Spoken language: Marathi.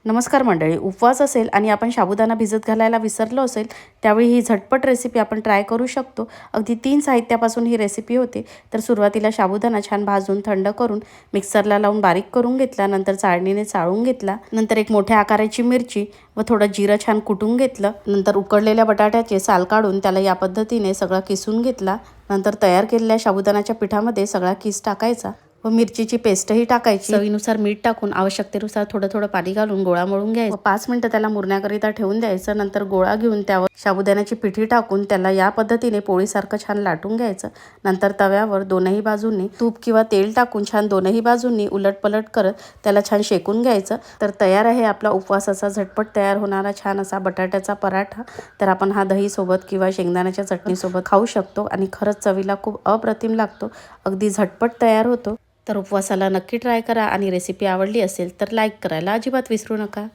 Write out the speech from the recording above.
नमस्कार मंडळी, उपवास असेल आणि आपण साबुदाणा भिजत घालायला विसरलो असेल त्यावेळी ही झटपट रेसिपी आपण ट्राय करू शकतो। अगदी 3 साहित्यापासून ही रेसिपी होते। तर सुरुवातीला साबुदाणा छान भाजून थंड करून मिक्सरला लावून बारीक करून घेतला, नंतर चाळणीने चाळून घेतला, नंतर एक मोठ्या आकाराची मिरची व थोडं जिरं छान कुटून घेतलं, नंतर उकडलेल्या बटाट्याचे साल काढून त्याला या पद्धतीने सगळा किसून घेतला। नंतर तयार केलेल्या साबुदाण्याच्या पिठामध्ये सगळा किस टाकायचा व मिरचीची पेस्टही टाकायची। चवीनुसार मीठ टाकून आवश्यकतेनुसार थोडं थोडं पाणी घालून गोळा मळून घ्यायचा व 5 मिनिटं त्याला मुरण्याकरिता ठेवून द्यायचं। नंतर गोळा घेऊन त्यावर साबुदाण्याची पिठी टाकून त्याला या पद्धतीने पोळीसारखं छान लाटून घ्यायचं। नंतर तव्यावर दोनही बाजूंनी तूप किंवा तेल टाकून छान दोनही बाजूंनी उलटपलट करत त्याला छान शेकून घ्यायचं। तर तयार आहे आपला उपवासाचा झटपट तयार होणारा छान असा बटाट्याचा पराठा। तर आपण हा दही सोबत किंवा शेंगदाण्याच्या चटणी सोबत खाऊ शकतो आणि खरंच चवीला खूप अप्रतिम लागतो, अगदी झटपट तयार होतो। तर उपवासाला नक्की ट्राय करा आणि रेसिपी आवडली असेल तर लाईक करायला अजिबात विसरू नका।